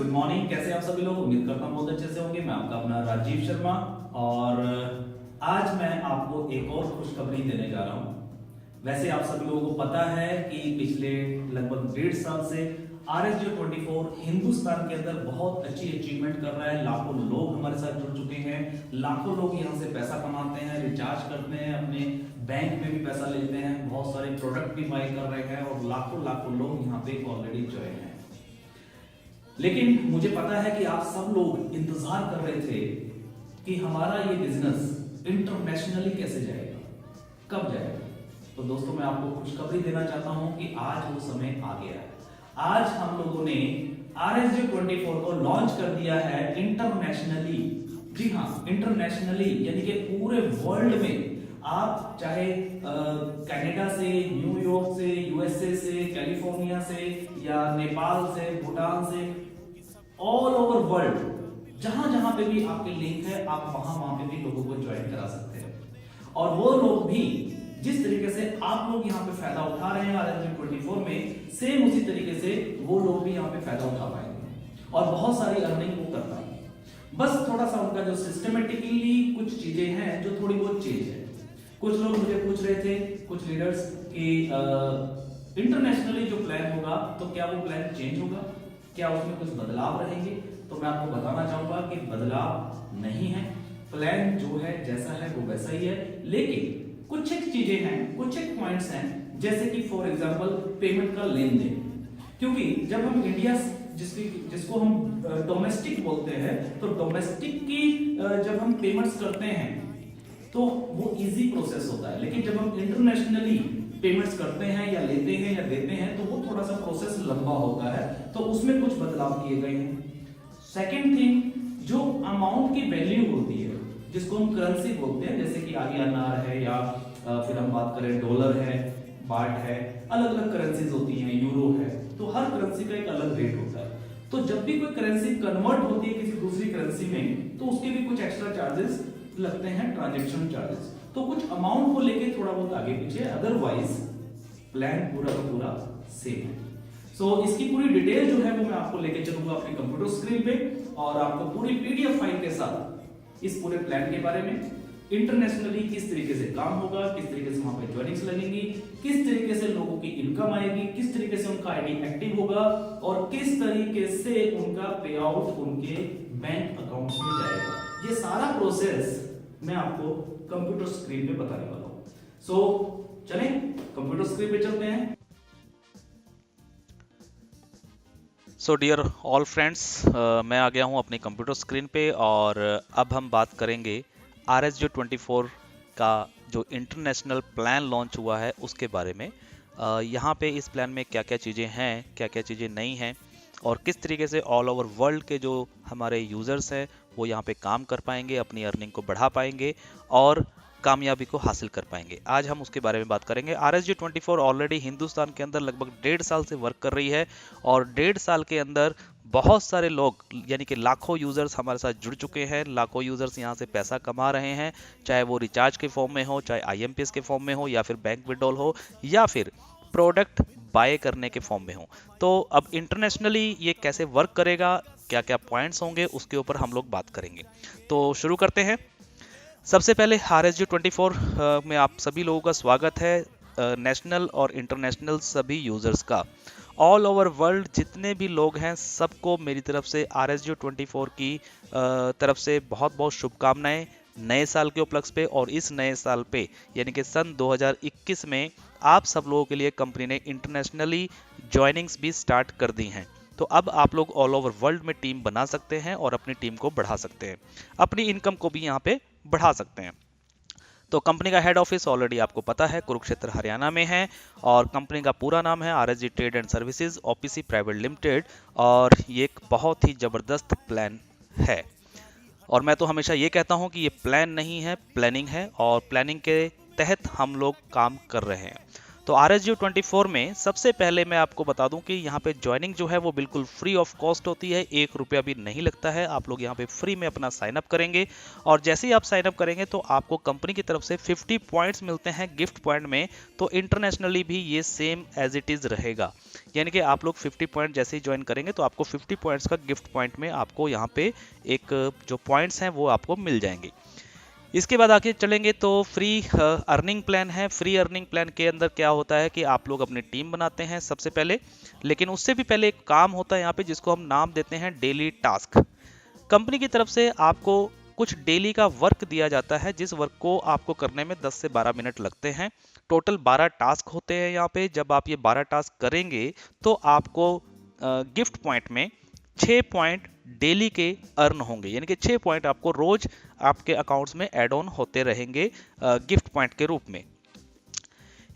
Good morning. कैसे आप सभी लोग? उम्मीद करता हूँ बहुत अच्छे से होंगे। मैं आपका अपना राजीव शर्मा और आज मैं आपको एक और खुशखबरी देने जा रहा हूँ। वैसे आप सभी लोगों को पता है कि पिछले लगभग 1.5 साल से RSJ24 हिंदुस्तान के अंदर बहुत अच्छी अचीवमेंट कर रहा है। लाखों लोग हमारे साथ जुड़ चुके हैं, लाखों लोग यहाँ से पैसा कमाते हैं, रिचार्ज करते हैं, अपने बैंक में भी पैसा लेते हैं, बहुत सारे प्रोडक्ट भी बाय कर रहे हैं और लाखों लाखों लोग यहाँ पे ऑलरेडी ज्वाइन हैं। लेकिन मुझे पता है कि आप सब लोग इंतजार कर रहे थे कि हमारा ये बिजनेस इंटरनेशनली कैसे जाएगा, कब जाएगा। तो दोस्तों, मैं आपको खुशखबरी देना चाहता हूं कि आज वो समय आ गया है। आज हम लोगों ने RSJ24 को लॉन्च कर दिया है इंटरनेशनली। जी हाँ, इंटरनेशनली, यानी कि पूरे वर्ल्ड में। आप चाहे कनाडा से, न्यूयॉर्क से, USA से, कैलिफोर्निया से या नेपाल से, भूटान से, ऑल ओवर वर्ल्ड, जहां जहां पे भी आपके लिंक है, आप वहां पे भी लोगों को ज्वाइन करा सकते हैं। और वो लोग भी जिस तरीके से आप लोग यहाँ पे फायदा उठा रहे हैं RSJ24 में, सेम उसी तरीके से वो लोग भी यहाँ पे फायदा उठा पाएंगे और बहुत सारी अर्निंग वो कर पाएंगे। बस थोड़ा सा उनका जो सिस्टमेटिकली कुछ चीजें हैं जो थोड़ी बहुत चेंज है। कुछ लोग मुझे पूछ रहे थे, कुछ लीडर्स, कि इंटरनेशनली जो प्लान होगा तो क्या वो प्लान चेंज होगा, क्या उसमें कुछ बदलाव रहेंगे। तो मैं आपको बताना चाहूंगा कि बदलाव नहीं है, प्लान जो है जैसा है वो वैसा ही है। लेकिन कुछ एक चीजें हैं, कुछ एक पॉइंट्स हैं, जैसे कि फॉर एग्जांपल पेमेंट का लेन देन। क्योंकि जब हम इंडिया जिसको हम डोमेस्टिक बोलते हैं, तो डोमेस्टिक की जब हम पेमेंट्स करते हैं तो वो इजी प्रोसेस होता है। लेकिन जब हम इंटरनेशनली पेमेंट्स करते हैं या लेते हैं या देते हैं तो वो थोड़ा सा प्रोसेस लंबा होता है, तो उसमें कुछ बदलाव किए गए हैं। सेकेंड थिंग, जो अमाउंट की वैल्यू होती है, जिसको हम करेंसी बोलते हैं, जैसे कि INR है या फिर हम बात करें डॉलर है, बाट है, अलग अलग करेंसीज होती हैं, यूरो है, तो हर करेंसी का एक अलग रेट होता है। तो जब भी कोई करेंसी कन्वर्ट होती है किसी दूसरी करेंसी में, तो उसके भी कुछ एक्स्ट्रा चार्जेस लगते हैं, ट्रांजेक्शन चार्जेस। तो कुछ अमाउंट को लेके थोड़ा बहुत आगे पीछे, अदरवाइज प्लान पूरा का पूरा सेम है। सो इसकी पूरी डिटेल जो है वो मैं आपको लेके चलूंगा अपनी कंप्यूटर स्क्रीन पे और आपको पूरी PDF फाइल के साथ इस पूरे प्लान के बारे में, इंटरनेशनली किस तरीके से काम होगा, किस तरीके से वहां पे ज्वाइनिंग्स लगेंगी, किस तरीके से लोगों की इनकम आएगी, किस तरीके से उनका ID एक्टिव होगा और किस तरीके से उनका पे आउट उनके बैंक अकाउंट्स में जाएगा, ये सारा प्रोसेस मैं आपको कंप्यूटर स्क्रीन पे बताने वाला हूं। सो चलें कंप्यूटर स्क्रीन पे चलते हैं। सो डियर ऑल फ्रेंड्स, मैं आ गया हूं अपनी कंप्यूटर स्क्रीन पे और अब हम बात करेंगे RSJ24 का जो इंटरनेशनल प्लान लॉन्च हुआ है उसके बारे में। यहाँ पे इस प्लान में क्या क्या चीज़ें हैं, क्या क्या चीज़ें नहीं हैं और किस तरीके से ऑल ओवर वर्ल्ड के जो हमारे यूज़र्स हैं वो यहाँ पे काम कर पाएंगे, अपनी अर्निंग को बढ़ा पाएंगे और कामयाबी को हासिल कर पाएंगे। आज हम उसके बारे में बात करेंगे। RSJ24 ऑलरेडी हिंदुस्तान के अंदर लगभग 1.5 साल से वर्क कर रही है और 1.5 साल के अंदर बहुत सारे लोग यानी कि लाखों यूज़र्स हमारे साथ जुड़ चुके हैं। लाखों यूज़र्स यहाँ से पैसा कमा रहे हैं, चाहे वो रिचार्ज के फॉर्म में हो, चाहे IMPS के फॉर्म में हो, या फिर बैंक विड्रॉल हो, या फिर प्रोडक्ट बाय करने के फॉर्म में हो। तो अब इंटरनेशनली ये कैसे वर्क करेगा, क्या क्या पॉइंट्स होंगे, उसके ऊपर हम लोग बात करेंगे। तो शुरू करते हैं। सबसे पहले RSJ24 में आप सभी लोगों का स्वागत है, नेशनल और इंटरनेशनल सभी यूज़र्स का। ऑल ओवर वर्ल्ड जितने भी लोग हैं सबको मेरी तरफ से RSJ24 की तरफ से बहुत बहुत शुभकामनाएं नए साल के उपलक्ष्य पे। और इस नए साल पे यानी कि सन 2021 में आप सब लोगों के लिए कंपनी ने इंटरनेशनली ज्वाइनिंग्स भी स्टार्ट कर दी हैं। तो अब आप लोग ऑल ओवर वर्ल्ड में टीम बना सकते हैं और अपनी टीम को बढ़ा सकते हैं, अपनी इनकम को भी यहाँ पे बढ़ा सकते हैं। तो कंपनी का हेड ऑफिस ऑलरेडी आपको पता है कुरुक्षेत्र हरियाणा में है और कंपनी का पूरा नाम है RSJ trade and services OPC private limited और ये एक बहुत ही ज़बरदस्त प्लान है। और मैं तो हमेशा ये कहता हूँ कि ये प्लान नहीं है, प्लानिंग है और प्लानिंग के तहत हम लोग काम कर रहे हैं। तो RSG24 में सबसे पहले मैं आपको बता दूं कि यहाँ पे ज्वाइनिंग जो है वो बिल्कुल फ्री ऑफ कॉस्ट होती है, 1 रुपया भी नहीं लगता है। आप लोग यहाँ पे फ्री में अपना साइन अप करेंगे और जैसे ही आप साइन अप करेंगे तो आपको कंपनी की तरफ से 50 पॉइंट्स मिलते हैं गिफ्ट पॉइंट में। तो इंटरनेशनली भी ये सेम एज इट इज रहेगा, यानी कि आप लोग 50 पॉइंट जैसे ही ज्वाइन करेंगे तो आपको 50 पॉइंट्स का गिफ्ट पॉइंट में आपको यहाँ पे एक जो पॉइंट्स हैं वो आपको मिल जाएंगे। इसके बाद आगे चलेंगे तो फ्री अर्निंग प्लान है। फ्री अर्निंग प्लान के अंदर क्या होता है कि आप लोग अपनी टीम बनाते हैं सबसे पहले, लेकिन उससे भी पहले एक काम होता है यहाँ पे जिसको हम नाम देते हैं डेली टास्क। कंपनी की तरफ से आपको कुछ डेली का वर्क दिया जाता है, जिस वर्क को आपको करने में 10 से 12 मिनट लगते हैं। टोटल 12 टास्क होते हैं यहाँ पे। जब आप ये 12 टास्क करेंगे तो आपको गिफ्ट पॉइंट में 6 पॉइंट डेली के अर्न होंगे, यानी कि 6 पॉइंट आपको रोज आपके अकाउंट्स में ऐड ऑन होते रहेंगे गिफ्ट पॉइंट के रूप में।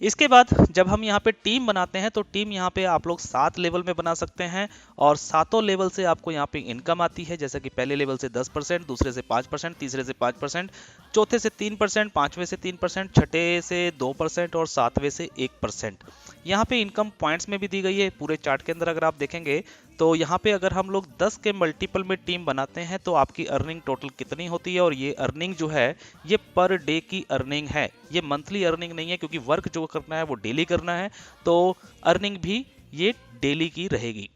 इसके बाद जब हम यहाँ पे टीम बनाते हैं तो टीम यहाँ पे आप लोग 7 लेवल में बना सकते हैं और सातों लेवल से आपको यहाँ पे इनकम आती है, जैसे कि पहले लेवल से 10%, दूसरे से 5%, तीसरे से 5%, चौथे से 3%, पांचवें से 3%, छठे से 2% और सातवें से 1%। यहाँ पे इनकम पॉइंट्स में भी दी गई है पूरे चार्ट के अंदर। अगर आप देखेंगे तो यहाँ पे अगर हम लोग 10 के मल्टीपल में टीम बनाते हैं तो आपकी अर्निंग टोटल कितनी होती है, और ये अर्निंग जो है ये पर डे की अर्निंग है, ये मंथली अर्निंग नहीं है, क्योंकि वर्क जो करना है वो डेली करना है, तो अर्निंग भी ये डेली की रहेगी।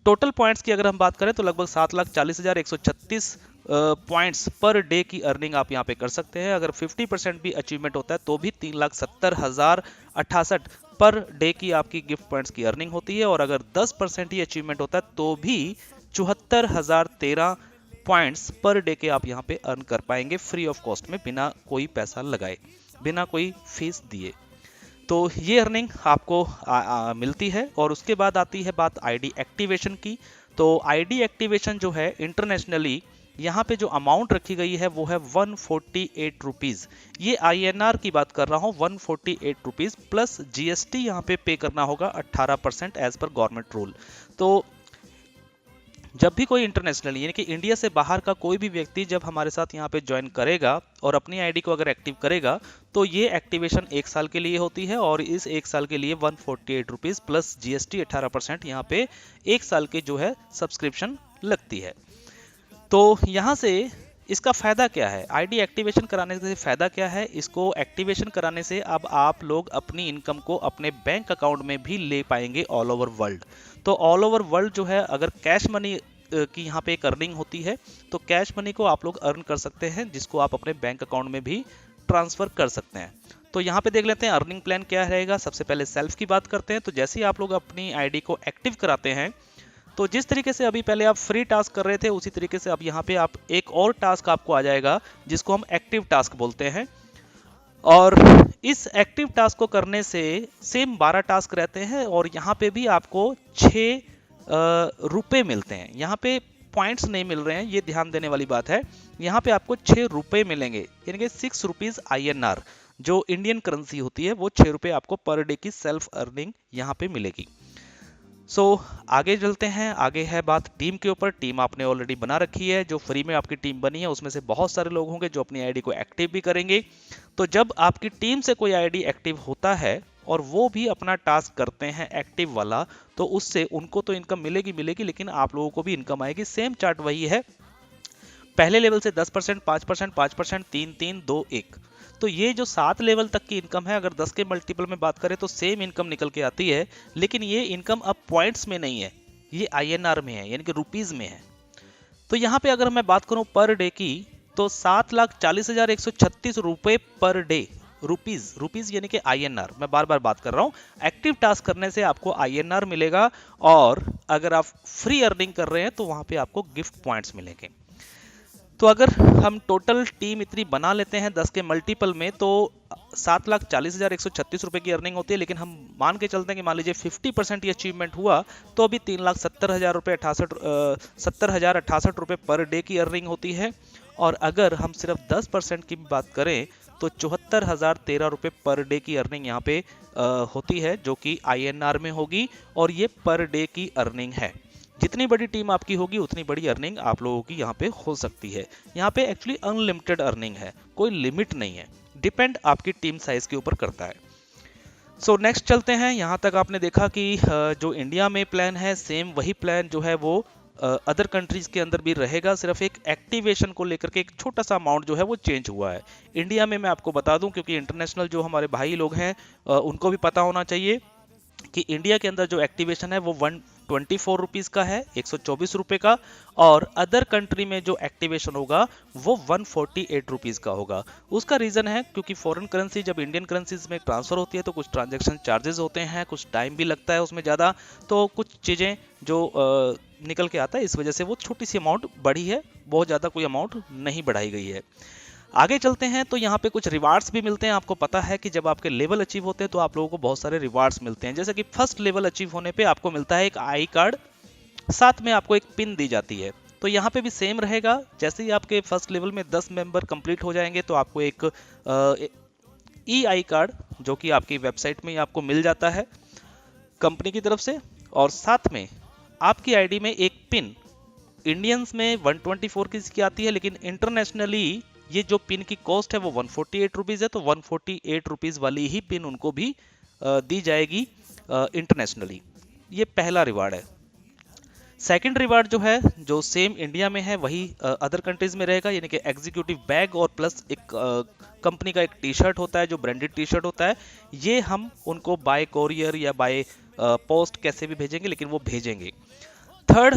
टोटल पॉइंट्स की अगर हम बात करें तो लगभग 7,40,136 पॉइंट्स पर डे की अर्निंग आप यहाँ पे कर सकते हैं। अगर 50% भी अचीवमेंट होता है तो भी 3,70,068 पर डे की आपकी गिफ्ट पॉइंट्स की अर्निंग होती है, और अगर 10% ही अचीवमेंट होता है तो भी 74,013 पॉइंट्स पर डे के आप यहाँ पे अर्न कर पाएंगे फ्री ऑफ कॉस्ट में, बिना कोई पैसा लगाए, बिना कोई फीस दिए। तो ये अर्निंग आपको मिलती है। और उसके बाद आती है बात आईडी एक्टिवेशन की। तो आईडी एक्टिवेशन जो है इंटरनेशनली यहाँ पे जो अमाउंट रखी गई है वो है 148 रुपीज़। ये INR की बात कर रहा हूँ, 148 रुपीज़ प्लस GST यहाँ पे करना होगा 18% एज पर गवर्नमेंट रूल। तो जब भी कोई इंटरनेशनल यानी कि इंडिया से बाहर का कोई भी व्यक्ति जब हमारे साथ यहाँ पे ज्वाइन करेगा और अपनी आईडी को अगर एक्टिव करेगा तो ये एक्टिवेशन 1 साल के लिए होती है, और इस 1 साल के लिए 148 रुपीज़ प्लस GST 18% यहाँ पे 1 साल के जो है सब्सक्रिप्शन लगती है। तो यहाँ से इसका फ़ायदा क्या है, आईडी एक्टिवेशन कराने से फ़ायदा क्या है? इसको एक्टिवेशन कराने से अब आप लोग अपनी इनकम को अपने बैंक अकाउंट में भी ले पाएंगे ऑल ओवर वर्ल्ड। तो ऑल ओवर वर्ल्ड जो है, अगर कैश मनी की यहाँ पे एक अर्निंग होती है तो कैश मनी को आप लोग अर्न कर सकते हैं, जिसको आप अपने बैंक अकाउंट में भी ट्रांसफ़र कर सकते हैं। तो यहाँ पे देख लेते हैं अर्निंग प्लान क्या रहेगा। सबसे पहले सेल्फ की बात करते हैं। तो जैसे ही आप लोग अपनी आईडी को एक्टिव कराते हैं तो जिस तरीके से अभी पहले आप फ्री टास्क कर रहे थे उसी तरीके से अब यहाँ पे आप एक और टास्क आपको आ जाएगा जिसको हम एक्टिव टास्क बोलते हैं। और इस एक्टिव टास्क को करने से सेम 12 टास्क रहते हैं और यहाँ पे भी आपको 6 रुपये मिलते हैं। यहाँ पे पॉइंट्स नहीं मिल रहे हैं, ये ध्यान देने वाली बात है। यहाँ पे आपको 6 रुपये मिलेंगे, यानी कि 6 रुपीज़ INR जो इंडियन करेंसी होती है, वो 6 रुपये आपको पर डे की सेल्फ अर्निंग यहाँ पे मिलेगी। आगे चलते हैं। आगे है बात टीम के ऊपर। टीम आपने ऑलरेडी बना रखी है, जो फ्री में आपकी टीम बनी है उसमें से बहुत सारे लोग होंगे जो अपनी आईडी को एक्टिव भी करेंगे। तो जब आपकी टीम से कोई आईडी एक्टिव होता है और वो भी अपना टास्क करते हैं एक्टिव वाला, तो उससे उनको तो इनकम मिलेगी, लेकिन आप लोगों को भी इनकम आएगी। सेम चार्ट वही है, पहले लेवल से 10%, 5%, 5%, 3, 3, 2, 1। तो ये जो 7 लेवल तक की इनकम है, अगर 10 के मल्टीपल में बात करें तो सेम इनकम निकल के आती है, लेकिन ये इनकम अब पॉइंट्स में नहीं है, ये INR में है, यानी कि रुपीज़ में है। तो यहाँ पे अगर मैं बात करूँ पर डे की, तो 7,40,136 रुपये पर डे, रुपीज़ यानी कि INR, मैं बार बार बात कर रहा हूँ। एक्टिव टास्क करने से आपको INR मिलेगा, और अगर आप फ्री अर्निंग कर रहे हैं तो वहाँ पे आपको गिफ्ट पॉइंट्स मिलेंगे। तो अगर हम टोटल टीम इतनी बना लेते हैं 10 के मल्टीपल में, तो 7,40,136 रुपये की अर्निंग होती है, लेकिन हम मान के चलते हैं कि मान लीजिए 50% ही अचीवमेंट हुआ तो अभी 3,70,000 रुपये 70,068 रुपये पर डे की अर्निंग होती है। और अगर हम सिर्फ 10% की बात करें तो 74,013 रुपये पर डे की अर्निंग यहाँ पे होती है, जो कि INR में होगी, और ये पर डे की अर्निंग है। जितनी बड़ी टीम आपकी होगी उतनी बड़ी अर्निंग आप लोगों की यहाँ पे हो सकती है। यहाँ पे एक्चुअली अनलिमिटेड अर्निंग है, कोई लिमिट नहीं है, डिपेंड आपकी टीम साइज के ऊपर करता है। सो नेक्स्ट चलते हैं। यहाँ तक आपने देखा कि जो इंडिया में प्लान है सेम वही प्लान जो है वो अदर कंट्रीज के अंदर भी रहेगा, सिर्फ एक एक्टिवेशन को लेकर के एक छोटा सा अमाउंट जो है वो चेंज हुआ है। इंडिया में मैं आपको बता दूं, क्योंकि इंटरनेशनल जो हमारे भाई लोग हैं उनको भी पता होना चाहिए कि इंडिया के अंदर जो एक्टिवेशन है वो 124 रुपीज़ का है, 124 रुपये का, और अदर कंट्री में जो एक्टिवेशन होगा वो 148 रुपीज़ का होगा। उसका रीज़न है क्योंकि फॉरेन करेंसी जब इंडियन करेंसीज में ट्रांसफ़र होती है तो कुछ ट्रांजैक्शन चार्जेस होते हैं, कुछ टाइम भी लगता है उसमें ज़्यादा, तो कुछ चीज़ें जो निकल के आता है, इस वजह से वो छोटी सी अमाउंट बढ़ी है, बहुत ज़्यादा कोई अमाउंट नहीं बढ़ाई गई है। आगे चलते हैं तो यहाँ पे कुछ रिवार्ड्स भी मिलते हैं। आपको पता है कि जब आपके लेवल अचीव होते हैं तो आप लोगों को बहुत सारे रिवार्ड्स मिलते हैं, जैसे कि फर्स्ट लेवल अचीव होने पे आपको मिलता है एक आई कार्ड, साथ में आपको एक पिन दी जाती है। तो यहाँ पे भी सेम रहेगा, जैसे ही आपके फर्स्ट लेवल में 10 मेंबर कंप्लीट हो जाएंगे तो आपको एक ई आई कार्ड जो कि आपकी वेबसाइट में ही आपको मिल जाता है कंपनी की तरफ से, और साथ में आपकी आईडी में एक पिन। इंडियंस में 124 की आती है, लेकिन इंटरनेशनली ये जो पिन की कॉस्ट है वो 148 रुपीज़ है, तो 148 रुपीज़ वाली ही पिन उनको भी दी जाएगी इंटरनेशनली। ये पहला रिवार्ड है। सेकंड रिवार्ड जो है, जो सेम इंडिया में है वही अदर कंट्रीज में रहेगा, यानी कि एग्जीक्यूटिव बैग और प्लस एक कंपनी का एक टी शर्ट होता है जो ब्रांडेड टी शर्ट होता है। ये हम उनको बाय कोरियर या बाय पोस्ट कैसे भी भेजेंगे, लेकिन वो भेजेंगे। थर्ड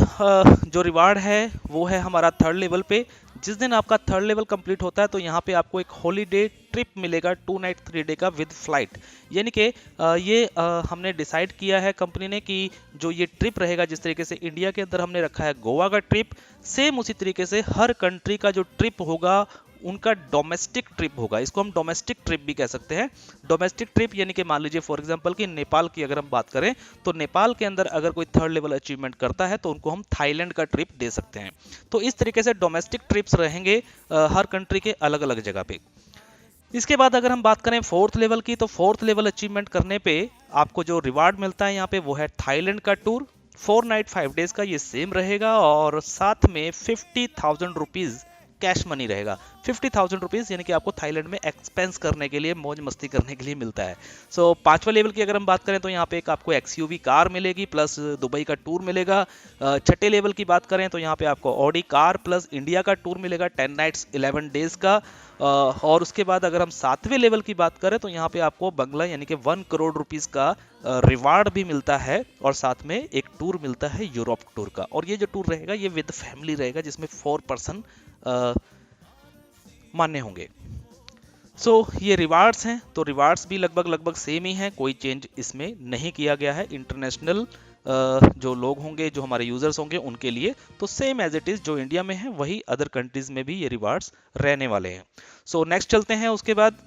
जो रिवार्ड है वो है हमारा थर्ड लेवल पे। जिस दिन आपका थर्ड लेवल कंप्लीट होता है तो यहाँ पे आपको एक हॉलीडे ट्रिप मिलेगा 2 नाइट 3 डे का विद फ्लाइट, यानी कि ये हमने डिसाइड किया है कंपनी ने कि जो ये ट्रिप रहेगा, जिस तरीके से इंडिया के अंदर हमने रखा है गोवा का ट्रिप, सेम उसी तरीके से हर कंट्री का जो ट्रिप होगा उनका डोमेस्टिक ट्रिप होगा। इसको हम डोमेस्टिक ट्रिप भी कह सकते हैं। डोमेस्टिक ट्रिप यानी कि मान लीजिए फॉर एग्जांपल कि नेपाल की अगर हम बात करें तो नेपाल के अंदर अगर कोई थर्ड लेवल अचीवमेंट करता है तो उनको हम थाईलैंड का ट्रिप दे सकते हैं। तो इस तरीके से डोमेस्टिक ट्रिप्स रहेंगे हर कंट्री के अलग अलग जगह पे। इसके बाद अगर हम बात करें फोर्थ लेवल की, तो फोर्थ लेवल अचीवमेंट करने पे आपको जो रिवार्ड मिलता है यहाँ पे वो है थाईलैंड का टूर 4 नाइट 5 डेज का, ये सेम रहेगा, और साथ में 50,000 रुपीज कैश मनी रहेगा। 50,000 रुपीज़ यानी कि आपको थाईलैंड में एक्सपेंस करने के लिए, मौज मस्ती करने के लिए मिलता है। सो पांचवा लेवल की अगर हम बात करें तो यहाँ पे एक आपको एक्सयूवी कार मिलेगी प्लस दुबई का टूर मिलेगा। छठे लेवल की बात करें तो यहाँ पे आपको ऑडी कार प्लस इंडिया का टूर मिलेगा 10 नाइट्स 11 डेज का। और उसके बाद अगर हम सातवें लेवल की बात करें तो यहाँ पे आपको बंगला यानी कि 1 करोड़ रुपीज़ का रिवार्ड भी मिलता है, और साथ में एक टूर मिलता है यूरोप टूर का। और ये जो टूर रहेगा ये विद फैमिली रहेगा, जिसमें 4 पर्सन मान्य होंगे। सो ये रिवार्ड्स हैं, तो रिवार्ड्स भी लगभग सेम ही हैं, कोई चेंज इसमें नहीं किया गया है। इंटरनेशनल जो लोग होंगे, जो हमारे यूजर्स होंगे उनके लिए तो सेम एज इट इज जो इंडिया में है वही अदर कंट्रीज में भी ये रिवार्ड्स रहने वाले हैं। सो नेक्स्ट चलते हैं। उसके बाद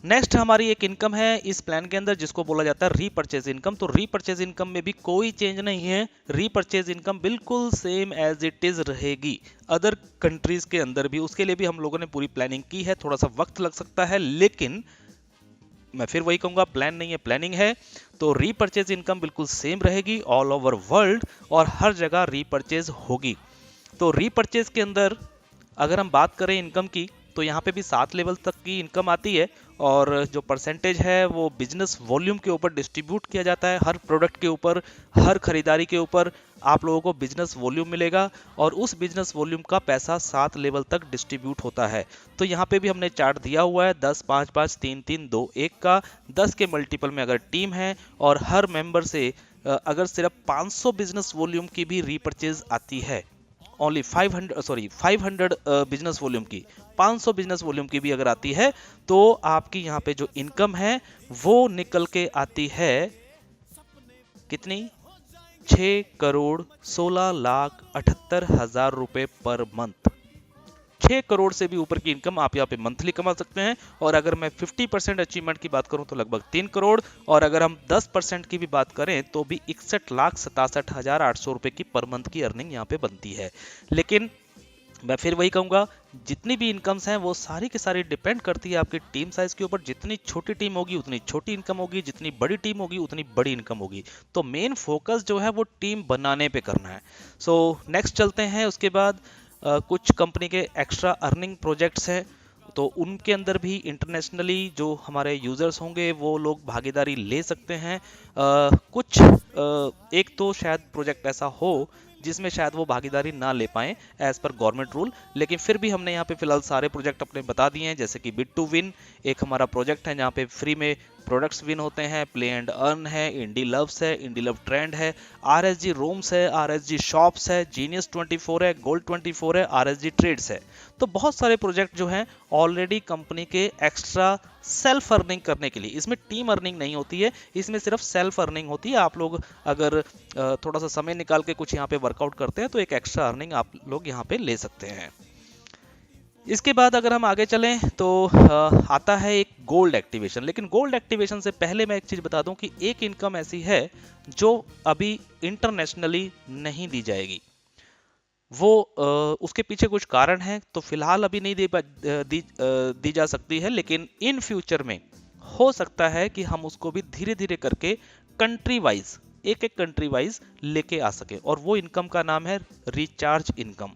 नेक्स्ट हमारी एक इनकम है इस प्लान के अंदर जिसको बोला जाता है रीपरचेज इनकम। तो रीपरचेज इनकम में भी कोई चेंज नहीं है, रीपरचेज इनकम बिल्कुल सेम एज इट इज रहेगी अदर कंट्रीज के अंदर भी। उसके लिए भी हम लोगों ने पूरी प्लानिंग की है, थोड़ा सा वक्त लग सकता है, लेकिन मैं फिर वही कहूंगा प्लान नहीं है प्लानिंग है। तो रीपरचेज इनकम बिल्कुल सेम रहेगी ऑल ओवर वर्ल्ड, और हर जगह रीपरचेज होगी। तो रीपरचेज के अंदर अगर हम बात करें इनकम की तो यहाँ पे भी 7 लेवल तक की इनकम आती है, और जो परसेंटेज है वो बिजनेस वॉल्यूम के ऊपर डिस्ट्रीब्यूट किया जाता है। हर प्रोडक्ट के ऊपर, हर खरीदारी के ऊपर आप लोगों को बिजनेस वॉल्यूम मिलेगा, और उस बिजनेस वॉल्यूम का पैसा 7 लेवल तक डिस्ट्रीब्यूट होता है। तो यहाँ पे भी हमने चार्ट दिया हुआ है 10 5 5 3 3 2 1 का। 10 के मल्टीपल में अगर टीम है और हर मेंबर से अगर सिर्फ 500 बिजनेस वॉल्यूम की भी रीपरचेज आती है, ओनली 500 बिजनेस वॉल्यूम की, 500 बिजनेस वॉल्यूम की भी अगर आती है तो आपकी यहाँ पे जो इनकम है वो निकल के आती है कितनी, 6 करोड़ 16 लाख 78 हजार रुपए पर मंथ। 6 करोड़ से भी ऊपर की इनकम आप यहाँ पे मंथली कमा सकते हैं। और अगर मैं 50% अचीवमेंट की बात करूं तो लगभग 3 करोड़, और अगर हम 10% की भी बात करें तो भी 61 लाख 67 हजार 800 रुपए की पर मंथ की अर्निंग यहाँ पे बनती है। लेकिन मैं फिर वही कहूंगा, जितनी भी इनकम्स हैं वो सारी की सारी डिपेंड करती है आपकी टीम साइज के ऊपर। जितनी छोटी टीम होगी उतनी छोटी इनकम होगी, जितनी बड़ी टीम होगी उतनी बड़ी इनकम होगी। तो मेन फोकस जो है वो टीम बनाने पे करना है। सो नेक्स्ट चलते हैं। उसके बाद कुछ कंपनी के एक्स्ट्रा अर्निंग प्रोजेक्ट्स हैं, तो उनके अंदर भी इंटरनेशनली जो हमारे यूजर्स होंगे वो लोग भागीदारी ले सकते हैं। कुछ एक तो शायद प्रोजेक्ट ऐसा हो जिसमें शायद वो भागीदारी ना ले पाएं एज पर गवर्नमेंट रूल, लेकिन फिर भी हमने यहाँ पे फिलहाल सारे प्रोजेक्ट अपने बता दिए हैं। जैसे कि बिट टू विन एक हमारा प्रोजेक्ट है जहाँ पे फ्री में प्रोडक्ट्स विन होते हैं, प्ले एंड अर्न है, इंडी लव्स है, इंडी लव ट्रेंड है, RSG रोम्स है, RSG शॉप्स है, जीनियस 24 है, गोल्ड 24 है, RSG ट्रेड्स है। तो बहुत सारे प्रोजेक्ट जो हैं ऑलरेडी कंपनी के एक्स्ट्रा सेल्फ अर्निंग करने के लिए, इसमें टीम अर्निंग नहीं होती है, इसमें सिर्फ सेल्फ अर्निंग होती है। आप लोग अगर थोड़ा सा समय निकाल के कुछ यहाँ पे वर्कआउट करते हैं तो एक एक्स्ट्रा अर्निंग आप लोग यहाँ पे ले सकते हैं। इसके बाद अगर हम आगे चलें तो आता है एक गोल्ड एक्टिवेशन। लेकिन गोल्ड एक्टिवेशन से पहले मैं एक चीज बता दूं कि एक इनकम ऐसी है जो अभी इंटरनेशनली नहीं दी जाएगी। वो उसके पीछे कुछ कारण है, तो फिलहाल अभी नहीं दी जा सकती है, लेकिन इन फ्यूचर में हो सकता है कि हम उसको भी धीरे धीरे करके कंट्री वाइज एक एक कंट्री वाइज लेके आ सके। और वो इनकम का नाम है रिचार्ज इनकम।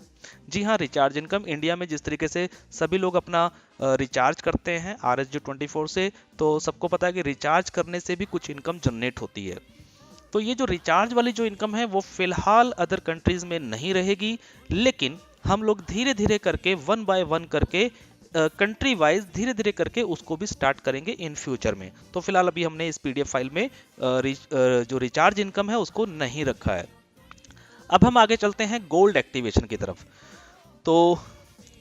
जी हाँ, रिचार्ज इनकम। इंडिया में जिस तरीके से सभी लोग अपना रिचार्ज करते हैं RSG 24 से, तो सबको पता है कि रिचार्ज करने से भी कुछ इनकम जनरेट होती है। तो ये जो रिचार्ज वाली जो इनकम है वो फिलहाल अदर कंट्रीज में नहीं रहेगी, लेकिन हम लोग धीरे धीरे करके 1 बाय 1 करके कंट्री वाइज धीरे धीरे करके उसको भी स्टार्ट करेंगे इन फ्यूचर में। तो फिलहाल अभी हमने इस PDF फाइल में जो रिचार्ज इनकम है उसको नहीं रखा है। अब हम आगे चलते हैं गोल्ड एक्टिवेशन की तरफ। तो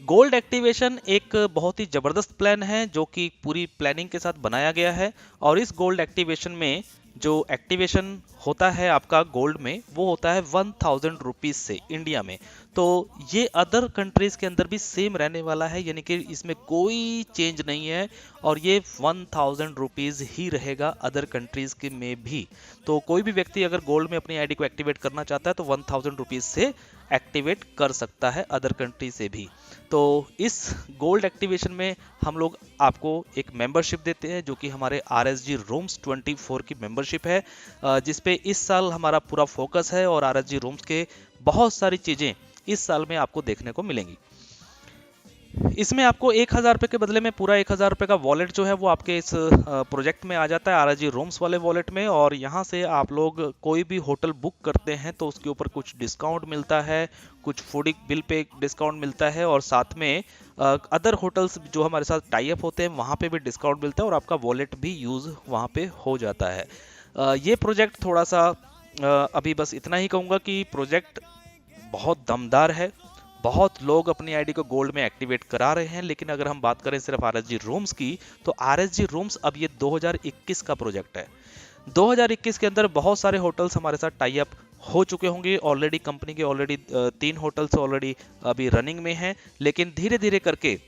गोल्ड एक्टिवेशन एक बहुत ही ज़बरदस्त प्लान है जो कि पूरी प्लानिंग के साथ बनाया गया है। और इस गोल्ड एक्टिवेशन में जो एक्टिवेशन होता है आपका गोल्ड में, वो होता है 1000 रुपीज़ से इंडिया में। तो ये अदर कंट्रीज़ के अंदर भी सेम रहने वाला है, यानी कि इसमें कोई चेंज नहीं है और ये 1000 रुपीज़ ही रहेगा अदर कंट्रीज़ के में भी। तो कोई भी व्यक्ति अगर गोल्ड में अपनी आईडी को एक्टिवेट करना चाहता है तो 1000 रुपीज़ से एक्टिवेट कर सकता है अदर कंट्री से भी। तो इस गोल्ड एक्टिवेशन में हम लोग आपको एक मेंबरशिप देते हैं जो कि हमारे RSG रोम्स 24 की मेंबरशिप है, जिसपे इस साल हमारा पूरा फोकस है और RSG रोम्स के बहुत सारी चीज़ें इस साल में आपको देखने को मिलेंगी। इसमें आपको 1000 रुपये के बदले में पूरा 1000 रुपये का वॉलेट जो है वो आपके इस प्रोजेक्ट में आ जाता है, RSG रोम्स वाले वॉलेट में। और यहाँ से आप लोग कोई भी होटल बुक करते हैं तो उसके ऊपर कुछ डिस्काउंट मिलता है, कुछ फूड बिल पे डिस्काउंट मिलता है, और साथ में अदर होटल्स जो हमारे साथ टाई अप होते हैं वहाँ पे भी डिस्काउंट मिलता है और आपका वॉलेट भी यूज़ वहाँ पे हो जाता है। ये प्रोजेक्ट थोड़ा सा अभी बस इतना ही कहूँगा कि प्रोजेक्ट बहुत दमदार है, बहुत लोग अपनी आईडी को गोल्ड में एक्टिवेट करा रहे हैं। लेकिन अगर हम बात करें सिर्फ RSG रोम्स की, तो RSG रोम्स अब ये 2021 का प्रोजेक्ट है। 2021 के अंदर बहुत सारे होटल्स हमारे साथ टाई अप हो चुके होंगे ऑलरेडी। कंपनी के ऑलरेडी 3 होटल्स ऑलरेडी अभी रनिंग में हैं, लेकिन धीरे धीरे करके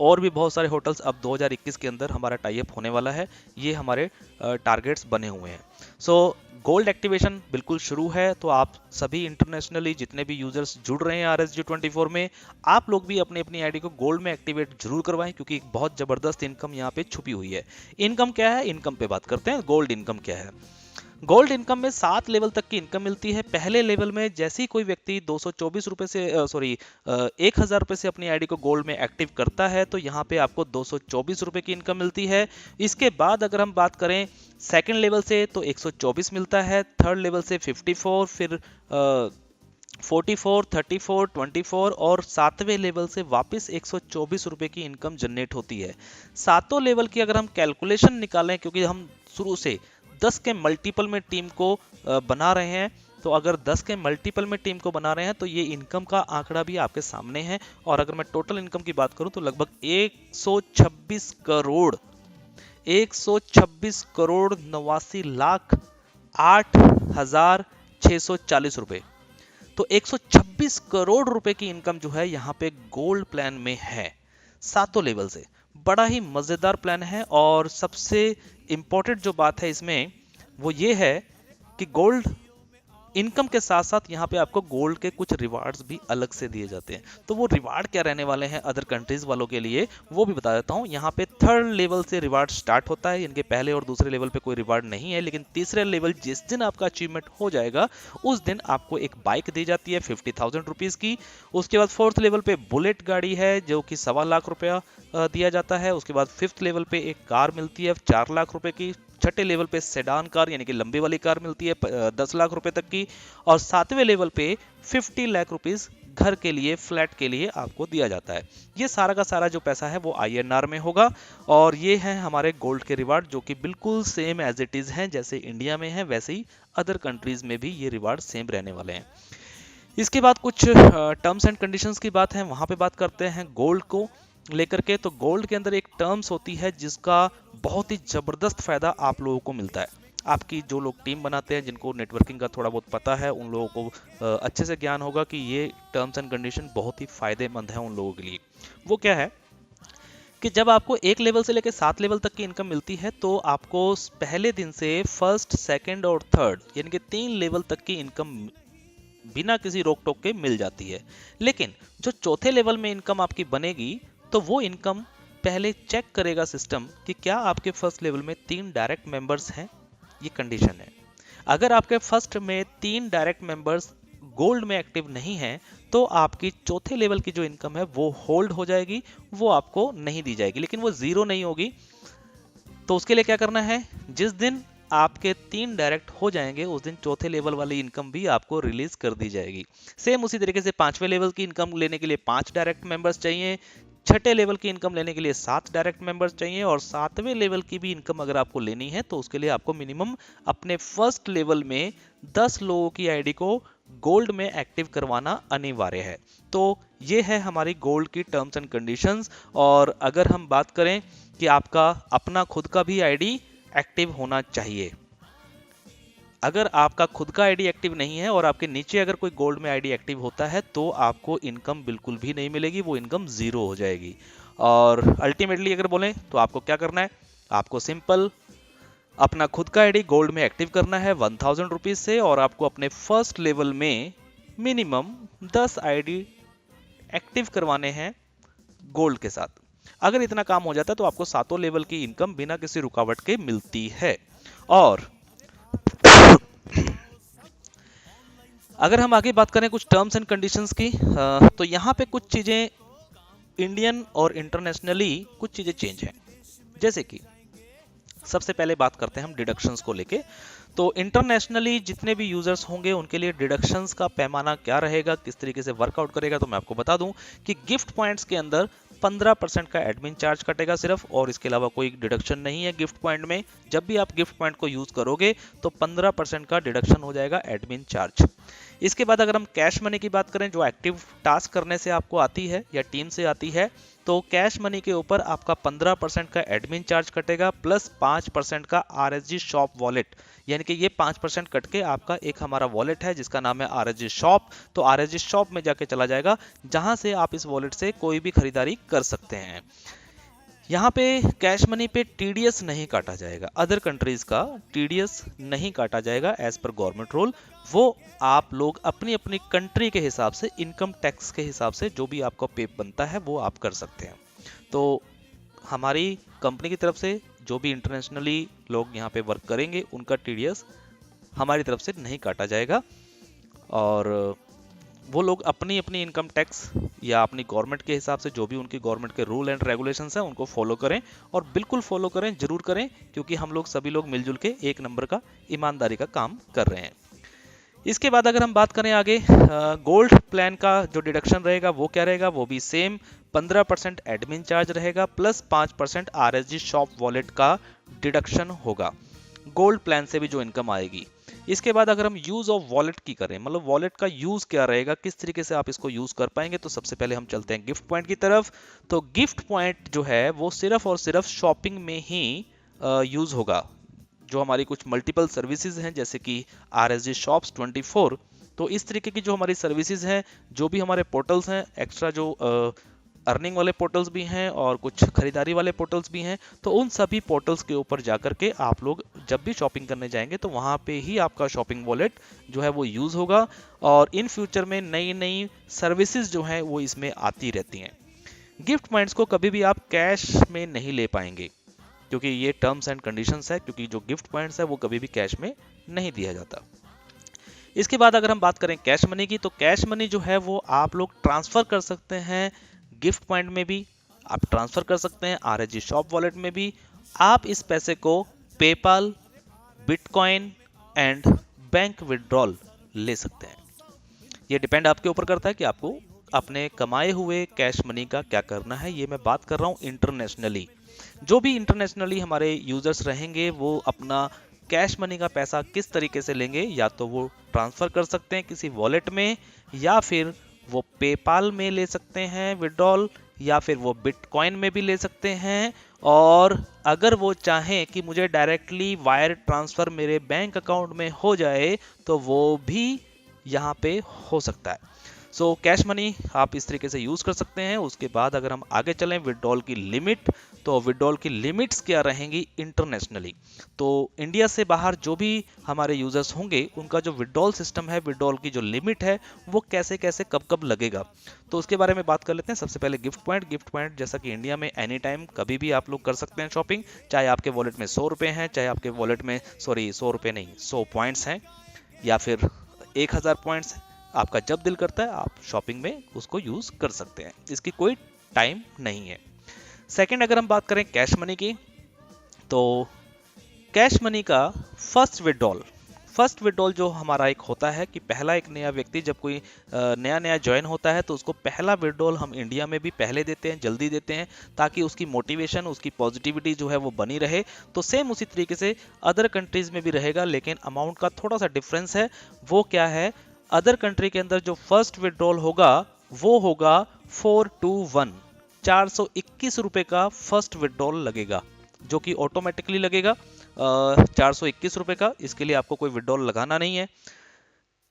और भी बहुत सारे होटल्स अब 2021 के अंदर हमारा टाई अप होने वाला है। ये हमारे टारगेट्स बने हुए हैं। सो गोल्ड एक्टिवेशन बिल्कुल शुरू है। तो आप सभी इंटरनेशनली जितने भी यूजर्स जुड़ रहे हैं RSG 24 में, आप लोग भी अपनी अपनी आईडी को गोल्ड में एक्टिवेट जरूर करवाएं, क्योंकि एक बहुत जबरदस्त इनकम यहाँ पे छुपी हुई है। इनकम क्या है, इनकम पे बात करते हैं। गोल्ड इनकम क्या है? गोल्ड इनकम में 7 लेवल तक की इनकम मिलती है। पहले लेवल में जैसे ही कोई व्यक्ति 224 रुपए से 1000 रुपए से अपनी आईडी को गोल्ड में एक्टिव करता है तो यहाँ पे आपको 224 रुपए की इनकम मिलती है। इसके बाद अगर हम बात करें सेकंड लेवल से तो 124 मिलता है, थर्ड लेवल से 54, फिर 44, 34, 24 और 7वें लेवल से वापस 124 रुपए की इनकम जनरेट होती है। सातों लेवल की अगर हम कैलकुलेशन निकालें, क्योंकि हम शुरू से 10 के मल्टीपल में टीम को बना रहे हैं, तो अगर 10 के मल्टीपल में टीम को बना रहे हैं तो ये इनकम का आंकड़ा भी आपके सामने है। और अगर मैं टोटल इनकम की बात करूं तो लगभग 126 करोड़ 89,08,640 रुपए। तो 126 करोड़ रुपए की इनकम जो है यहाँ पे गोल्ड प्लान में है, सातों लेवल से। बड़ा ही मजेदार प्लान है। और सबसे इंपॉर्टेंट जो बात है इसमें वो ये है कि गोल्ड इनकम के साथ साथ यहाँ पे आपको गोल्ड के कुछ रिवार्ड्स भी अलग से दिए जाते हैं। तो वो रिवार्ड क्या रहने वाले हैं अदर कंट्रीज वालों के लिए, वो भी बता देता हूँ। यहाँ पे 3rd लेवल से रिवार्ड स्टार्ट होता है। इनके पहले और दूसरे लेवल पे कोई रिवार्ड नहीं है, लेकिन तीसरे लेवल जिस दिन आपका अचीवमेंट हो जाएगा उस दिन आपको एक बाइक दी जाती है 50,000 रुपीज की। उसके बाद 4th लेवल पे बुलेट गाड़ी है जो कि 1.25 लाख रुपया दिया जाता है। उसके बाद 5th लेवल पे एक कार मिलती है 4 लाख रुपए की। 6ठे लेवल पे सेडान कार यानी कि लंबी वाली कार मिलती है 10 लाख रुपए तक की। और 7वें लेवल पे 50 लाख रुपीस घर के लिए, फ्लैट के लिए आपको दिया जाता है। ये सारा का सारा जो पैसा है वो INR में होगा। और ये है हमारे गोल्ड के रिवार्ड जो कि बिल्कुल सेम एज इट इज हैं, जैसे इंडिया में है वैसे ही अदर कंट्रीज में भी ये रिवार्ड सेम रहने वाले हैं। इसके बाद कुछ टर्म्स एंड कंडीशंस की बात है, वहां पे बात करते हैं गोल्ड को लेकर के। तो गोल्ड के अंदर एक टर्म्स होती है जिसका बहुत ही जबरदस्त फायदा आप लोगों को मिलता है। आपकी जो लोग टीम बनाते हैं, जिनको नेटवर्किंग का थोड़ा बहुत पता है, उन लोगों को अच्छे से ज्ञान होगा कि ये टर्म्स एंड कंडीशन बहुत ही फायदेमंद है उन लोगों के लिए। वो क्या है कि जब आपको 1 लेवल से लेकर 7 लेवल तक की इनकम मिलती है तो आपको पहले दिन से 1st, 2nd और 3rd यानी कि 3 लेवल तक की इनकम बिना किसी रोक टोक के मिल जाती है। लेकिन जो चौथे लेवल में इनकम आपकी बनेगी तो वो इनकम पहले चेक करेगा सिस्टम कि क्या आपके फर्स्ट लेवल में 3 डायरेक्ट मेंबर्स हैं। ये कंडीशन है। अगर आपके फर्स्ट में 3 डायरेक्ट मेंबर्स गोल्ड में एक्टिव नहीं हैं तो आपकी चौथे लेवल की जो इनकम है वो होल्ड हो जाएगी, वो आपको नहीं दी जाएगी, लेकिन वो जीरो नहीं होगी। तो उसके लिए क्या करना है, जिस दिन आपके 3 डायरेक्ट हो जाएंगे उस दिन चौथे लेवल वाली इनकम भी आपको रिलीज कर दी जाएगी। सेम उसी तरीके से 5वें लेवल की इनकम लेने के लिए 5 डायरेक्ट मेंबर्स चाहिए, 6ठे लेवल की इनकम लेने के लिए 7 डायरेक्ट मेंबर्स चाहिए, और 7वें लेवल की भी इनकम अगर आपको लेनी है तो उसके लिए आपको मिनिमम अपने फर्स्ट लेवल में 10 लोगों की आईडी को गोल्ड में एक्टिव करवाना अनिवार्य है। तो ये है हमारी गोल्ड की टर्म्स एंड कंडीशंस। और अगर हम बात करें कि आपका अपना खुद का भी आईडी एक्टिव होना चाहिए। अगर आपका खुद का आईडी एक्टिव नहीं है और आपके नीचे अगर कोई गोल्ड में आईडी एक्टिव होता है तो आपको इनकम बिल्कुल भी नहीं मिलेगी, वो इनकम जीरो हो जाएगी। और अल्टीमेटली अगर बोलें तो आपको क्या करना है, आपको सिंपल अपना खुद का आईडी गोल्ड में एक्टिव करना है 1000 रुपीज से, और आपको अपने फर्स्ट लेवल में मिनिमम 10 आईडी एक्टिव करवाने हैं गोल्ड के साथ। अगर इतना काम हो जाता है तो आपको 7 लेवल की इनकम बिना किसी रुकावट के मिलती है। और अगर हम आगे बात करें कुछ टर्म्स एंड कंडीशंस की, तो यहाँ पे कुछ चीजें इंडियन और इंटरनेशनली कुछ चीजें चेंज हैं। जैसे कि सबसे पहले बात करते हैं हम डिडक्शंस को लेके। तो इंटरनेशनली जितने भी यूजर्स होंगे उनके लिए डिडक्शंस का पैमाना क्या रहेगा, किस तरीके से वर्कआउट करेगा, तो मैं आपको बता दूं कि गिफ्ट पॉइंट्स के अंदर 15% का एडमिन चार्ज कटेगा सिर्फ, और इसके अलावा कोई डिडक्शन नहीं है गिफ्ट पॉइंट में। जब भी आप गिफ्ट पॉइंट को यूज करोगे तो 15% का डिडक्शन हो जाएगा एडमिन चार्ज। इसके बाद अगर हम कैश मनी की बात करें जो एक्टिव टास्क करने से आपको आती है या टीम से आती है, तो कैश मनी के ऊपर आपका 15% का एडमिन चार्ज कटेगा प्लस 5% का RSG शॉप वॉलेट, यानी कि ये 5% कट के आपका एक हमारा वॉलेट है जिसका नाम है RSG शॉप। तो RSG शॉप में जाके चला जाएगा जहां से आप इस वॉलेट से कोई भी खरीदारी कर सकते हैं। यहाँ पे कैश मनी पे TDS नहीं काटा जाएगा, अदर कंट्रीज का TDS नहीं काटा जाएगा एज पर गवर्नमेंट रूल। वो आप लोग अपनी अपनी कंट्री के हिसाब से, इनकम टैक्स के हिसाब से जो भी आपको पे बनता है वो आप कर सकते हैं। तो हमारी कंपनी की तरफ से जो भी इंटरनेशनली लोग यहाँ पे वर्क करेंगे उनका TDS हमारी तरफ से नहीं काटा जाएगा, और वो लोग अपनी अपनी इनकम टैक्स या अपनी गवर्नमेंट के हिसाब से जो भी उनकी गवर्नमेंट के रूल एंड रेगुलेशंस हैं उनको फॉलो करें, और बिल्कुल फॉलो करें, जरूर करें, क्योंकि हम लोग सभी लोग मिलजुल के एक नंबर का ईमानदारी का काम कर रहे हैं। इसके बाद अगर हम बात करें आगे गोल्ड प्लान का जो डिडक्शन रहेगा वो क्या रहेगा, वो भी सेम 15% एडमिन चार्ज रहेगा प्लस 5% RSG शॉप वॉलेट का डिडक्शन होगा गोल्ड प्लान से भी जो इनकम आएगी। इसके बाद अगर हम यूज ऑफ वॉलेट की करें, मतलब वॉलेट का यूज क्या रहेगा, किस तरीके से आप इसको यूज कर पाएंगे, तो सबसे पहले हम चलते हैं गिफ्ट पॉइंट की तरफ। तो गिफ्ट पॉइंट जो है वो सिर्फ और सिर्फ शॉपिंग में ही यूज होगा। जो हमारी कुछ मल्टीपल सर्विसेज हैं जैसे कि RSG शॉप्स 24, तो इस तरीके की जो हमारी सर्विसेज हैं, जो भी हमारे पोर्टल्स हैं, एक्स्ट्रा जो अर्निंग वाले पोर्टल्स भी हैं और कुछ खरीदारी वाले पोर्टल्स भी हैं। तो उन सभी पोर्टल्स के ऊपर जाकर के आप लोग जब भी शॉपिंग करने जाएंगे तो वहाँ पे ही आपका शॉपिंग वॉलेट जो है वो यूज़ होगा। और इन फ्यूचर में नई नई सर्विसेज जो हैं वो इसमें आती रहती हैं। गिफ्ट पॉइंट्स को कभी भी आप कैश में नहीं ले पाएंगे, क्योंकि ये टर्म्स एंड कंडीशंस है, क्योंकि जो गिफ्ट पॉइंट्स है वो कभी भी कैश में नहीं दिया जाता। इसके बाद अगर हम बात करें कैश मनी की, तो कैश मनी जो है वो आप लोग ट्रांसफर कर सकते हैं गिफ्ट पॉइंट में भी, आप ट्रांसफर कर सकते हैं RSG शॉप वॉलेट में भी। आप इस पैसे को PayPal, bitcoin and bank withdrawal ले सकते हैं। ये डिपेंड आपके ऊपर करता है कि आपको अपने कमाए हुए कैश मनी का क्या करना है। ये मैं बात कर रहा हूँ इंटरनेशनली। जो भी इंटरनेशनली हमारे यूजर्स रहेंगे वो अपना कैश मनी का पैसा किस तरीके से लेंगे, या तो वो ट्रांसफर कर सकते हैं किसी वॉलेट में, या फिर वो पेपाल में ले सकते हैं विड्रॉल, या फिर वो बिटकॉइन में भी ले सकते हैं। और अगर वो चाहें कि मुझे डायरेक्टली वायर ट्रांसफर मेरे बैंक अकाउंट में हो जाए तो वो भी यहाँ पे हो सकता है। सो कैश मनी आप इस तरीके से यूज़ कर सकते हैं। उसके बाद अगर हम आगे चलें विड्रॉल की लिमिट, तो विड्रॉल की लिमिट्स क्या रहेंगी इंटरनेशनली। तो इंडिया से बाहर जो भी हमारे यूजर्स होंगे उनका जो विड्रॉल सिस्टम है, विड्रॉल की जो लिमिट है वो कैसे कैसे कब कब लगेगा, तो उसके बारे में बात कर लेते हैं। सबसे पहले गिफ्ट पॉइंट। गिफ्ट पॉइंट जैसा कि इंडिया में एनी टाइम कभी भी आप लोग कर सकते हैं शॉपिंग, चाहे आपके वॉलेट में 100 रुपये हैं, चाहे आपके वॉलेट में 100 रुपये नहीं 100 पॉइंट्स हैं, या फिर 1000 पॉइंट्स हैं। आपका जब दिल करता है आप शॉपिंग में उसको यूज कर सकते हैं, इसकी कोई टाइम नहीं है। सेकंड, अगर हम बात करें कैश मनी की, तो कैश मनी का फर्स्ट विड्रॉल जो हमारा एक होता है कि पहला एक नया व्यक्ति जब कोई नया ज्वाइन होता है तो उसको पहला विड्रॉल हम इंडिया में भी पहले देते हैं, जल्दी देते हैं, ताकि उसकी मोटिवेशन, उसकी पॉजिटिविटी जो है वो बनी रहे। तो सेम उसी तरीके से अदर कंट्रीज में भी रहेगा, लेकिन अमाउंट का थोड़ा सा डिफरेंस है। वो क्या है, अदर कंट्री के अंदर जो फर्स्ट विड्रॉल होगा वो होगा 421 421 रुपए का फर्स्ट विड्रॉल लगेगा, जो कि ऑटोमेटिकली लगेगा 421 रुपए का। इसके लिए आपको कोई विड्रॉल लगाना नहीं है।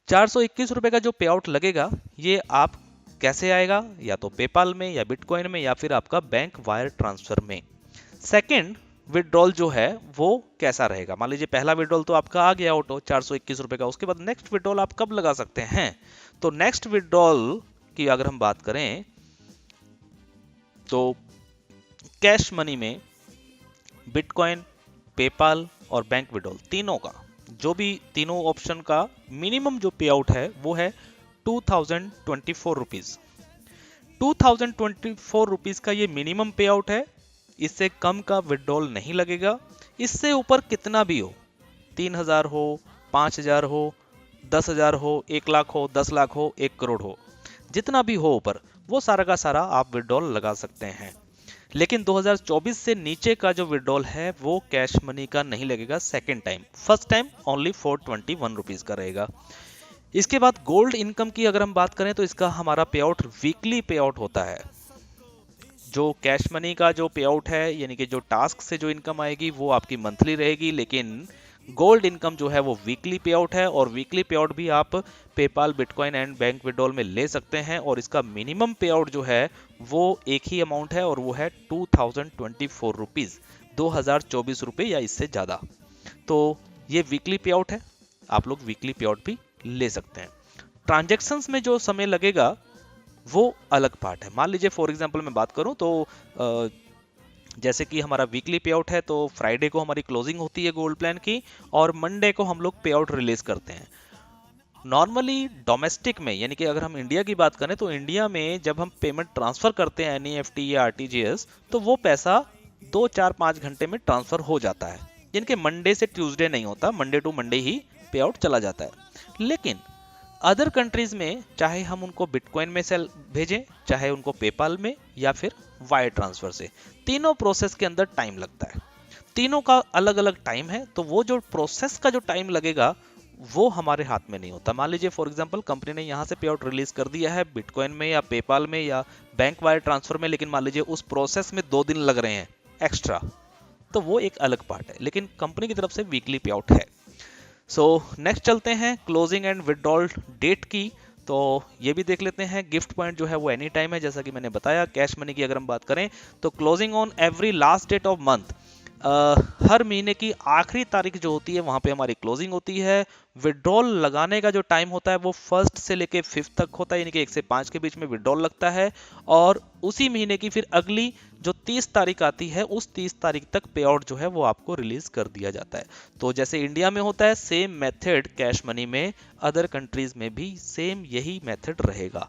421 रुपए का जो पे आउट लगेगा ये आप कैसे आएगा, या तो पेपाल में, या बिटकॉइन में, या फिर आपका बैंक वायर ट्रांसफर में। सेकंड विड्रॉल जो है वो कैसा रहेगा, मान लीजिए पहला विड्रॉल तो आपका आ गया ऑटो 421 रुपए का, उसके बाद नेक्स्ट विड्रॉल आप कब लगा सकते हैं। तो नेक्स्ट विड्रॉल की अगर हम बात करें तो कैश मनी में बिटकॉइन, पेपाल और बैंक विड्रॉल तीनों का, जो भी तीनों ऑप्शन का मिनिमम जो पे आउट है वो है 2024 रुपीज। 2024 रुपीज का ये मिनिमम पे आउट है, इससे कम का विड्रॉल नहीं लगेगा। इससे ऊपर कितना भी हो, 3000 हो, 5000 हो, 10,000 हो, 1 लाख हो, 10 लाख हो, 1 करोड़ हो, जितना भी हो ऊपर, वो सारा का सारा आप विड्रॉल लगा सकते हैं। लेकिन 2024 से नीचे का जो विड्रॉल है वो कैश मनी का नहीं लगेगा second time. First time only 421 rupees का रहेगा। इसके बाद गोल्ड इनकम की अगर हम बात करें तो इसका हमारा पे आउट वीकली पे आउट होता है। जो कैश मनी का जो पे आउट है, यानी कि जो टास्क से जो इनकम आएगी वो आपकी मंथली रहेगी, लेकिन गोल्ड इनकम जो है वो वीकली पे आउट है। और वीकली पे आउट भी आप PayPal, bitcoin and bank withdrawal में ले सकते हैं, और इसका मिनिमम पे आउट जो है वो एक ही अमाउंट है, और वो है 2024 रुपीज, 2024 रुपये या इससे ज़्यादा। तो ये वीकली पे आउट है, आप लोग वीकली पे आउट भी ले सकते हैं। ट्रांजेक्शन्स में जो समय लगेगा वो अलग पार्ट है। मान लीजिए फॉर एग्जांपल मैं बात करूं तो जैसे कि हमारा वीकली पे आउट है तो फ्राइडे को हमारी क्लोजिंग होती है गोल्ड प्लान की, और मंडे को हम लोग पे आउट रिलीज करते हैं। नॉर्मली डोमेस्टिक में, यानी कि अगर हम इंडिया की बात करें तो इंडिया में जब हम पेमेंट ट्रांसफर करते हैं NEFT या RTGS, तो वो पैसा 2, 4, 5 घंटे में ट्रांसफर हो जाता है, यानी कि मंडे से ट्यूसडे नहीं होता, मंडे टू मंडे ही पे आउट चला जाता है। लेकिन अदर कंट्रीज में चाहे हम उनको बिटकॉइन में से भेजें, चाहे उनको पेपाल में, या फिर वायर ट्रांसफर से, तीनों प्रोसेस के अंदर टाइम लगता है। तीनों का अलग अलग टाइम है, तो वो जो प्रोसेस का जो टाइम लगेगा वो हमारे हाथ में नहीं होता। मान लीजिए फॉर एग्जांपल कंपनी ने यहाँ से पे आउट रिलीज कर दिया है बिटकॉइन में या पेपाल में या बैंक वायर ट्रांसफर में, लेकिन मान लीजिए उस प्रोसेस में 2 दिन लग रहे हैं एक्स्ट्रा, तो वो एक अलग पार्ट है, लेकिन कंपनी की तरफ से वीकली पे आउट है। सो नेक्स्ट चलते हैं क्लोजिंग एंड विड्रॉल डेट की। तो ये भी देख लेते हैं। गिफ्ट पॉइंट जो है वो एनी टाइम है, जैसा कि मैंने बताया। कैश मनी की अगर हम बात करें तो closing on every last date of month, हर महीने की आखिरी तारीख जो होती है वहां पे हमारी क्लोजिंग होती है। विड्रॉल लगाने का जो टाइम होता है वो 1 से लेके 5 तक होता है, यानी कि 1 से 5 के बीच में विड्रॉल लगता है। और उसी महीने की फिर अगली जो 30 तारीख आती है, उस 30 तारीख तक पे आउट जो है वो आपको रिलीज कर दिया जाता है। तो जैसे इंडिया में होता है सेम मेथड कैश मनी में, अदर कंट्रीज में भी सेम यही मेथड रहेगा।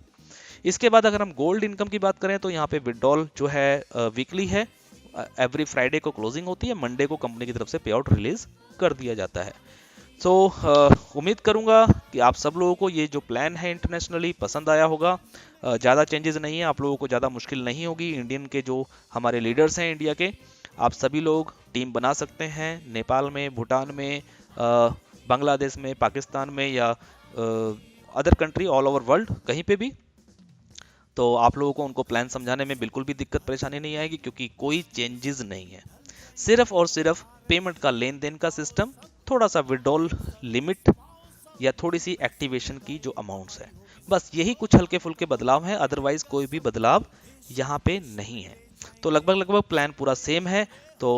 इसके बाद अगर हम गोल्ड इनकम की बात करें तो यहाँ पे विड्रॉल जो है वीकली है। एवरी फ्राइडे को क्लोजिंग होती है, मंडे को कंपनी की तरफ से पे आउट रिलीज कर दिया जाता है। सो उम्मीद करूंगा कि आप सब लोगों को ये जो प्लान है इंटरनेशनली पसंद आया होगा। ज़्यादा चेंजेस नहीं है, आप लोगों को ज़्यादा मुश्किल नहीं होगी। इंडियन के जो हमारे लीडर्स हैं इंडिया के, आप सभी लोग टीम बना सकते हैं नेपाल में, भूटान में, बांग्लादेश में, पाकिस्तान में, या other country all over world कहीं पे भी। तो आप लोगों को उनको प्लान समझाने में बिल्कुल भी दिक्कत परेशानी नहीं आएगी, क्योंकि कोई चेंजेस नहीं है। सिर्फ और सिर्फ पेमेंट का, लेन देन का सिस्टम, थोड़ा सा विड्रॉल लिमिट या थोड़ी सी एक्टिवेशन की जो अमाउंट्स है, बस यही कुछ हल्के फुल्के बदलाव हैं। अदरवाइज कोई भी बदलाव यहाँ पे नहीं है। तो लगभग लगभग प्लान पूरा सेम है। तो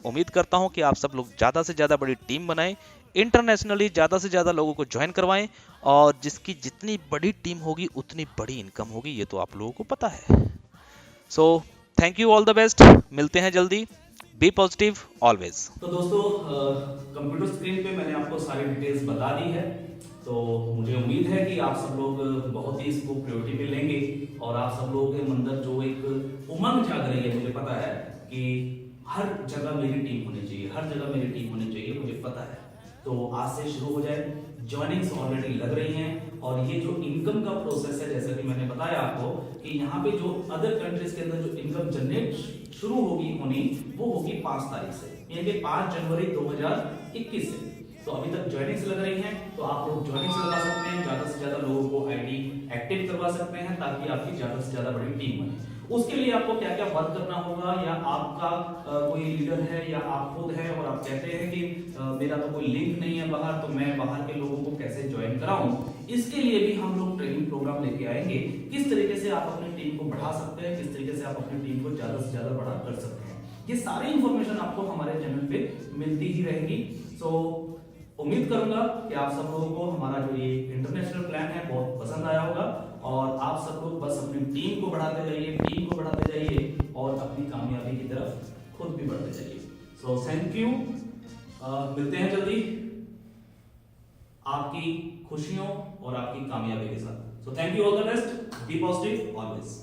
उम्मीद करता हूँ कि आप सब लोग ज़्यादा से ज़्यादा बड़ी टीम बनाएं, इंटरनेशनली ज़्यादा से ज़्यादा लोगों को ज्वाइन करवाएं, और जिसकी जितनी बड़ी टीम होगी उतनी बड़ी इनकम होगी, ये तो आप लोगों को पता है। So thank you, all the best, मिलते हैं जल्दी। Be positive always. तो दोस्तों, कंप्यूटर स्क्रीन पे मैंने आपको सारी डिटेल्स बता दी है। तो मुझे उम्मीद है कि आप सब लोग बहुत ही इसको प्रायोरिटी पे लेंगे, और आप सब लोगों के अंदर जो एक उमंग जाग रही है, मुझे पता है कि हर जगह मेरी टीम होनी चाहिए, हर जगह मेरी टीम होनी चाहिए, मुझे पता है। तो आज से शुरू हो जाए। ज्वाइनिंग्स ऑलरेडी लग रही हैं, और ये जो इनकम का प्रोसेस है, जैसा कि मैंने बताया आपको कि यहाँ पे जो अदर कंट्रीज के अंदर जो इनकम जनरेट शुरू होनी वो होगी 5 तारीख से, यानी कि 5 जनवरी 2021 से। तो अभी तक ज्वाइनिंग्स लग रही हैं, तो आप लोग ज्वाइनिंग्स लगा सकते हैं, ज्यादा से ज्यादा लोगों को आईडी एक्टिव करवा सकते हैं, ताकि आपकी ज्यादा से ज्यादा बड़ी टीम बने। उसके लिए आपको क्या क्या वर्क करना होगा, या आपका कोई लीडर है या आप खुद है और आप कहते हैं कि मेरा तो कोई लिंक नहीं है बाहर, तो मैं बाहर के लोगों को कैसे ज्वाइन कराऊं, इसके लिए भी हम लोग ट्रेनिंग प्रोग्राम लेके आएंगे। किस तरीके से आप अपनी टीम को बढ़ा सकते हैं, किस तरीके से आप अपनी टीम को ज्यादा से ज्यादा बड़ा कर सकते हैं, ये सारी इंफॉर्मेशन आपको हमारे चैनल पे मिलती ही रहेगी। सो उम्मीद करूंगा कि आप सब लोगों को हमारा जो ये इंटरनेशनल प्लान है बहुत पसंद आया होगा, और आप सब लोग बस अपनी टीम को बढ़ाते जाइए, टीम को बढ़ाते जाइए, और अपनी कामयाबी की तरफ खुद भी बढ़ते जाइए। सो थैंक यू, मिलते हैं जल्दी आपकी खुशियों और आपकी कामयाबी के साथ। So thank you, all the best, be positive always.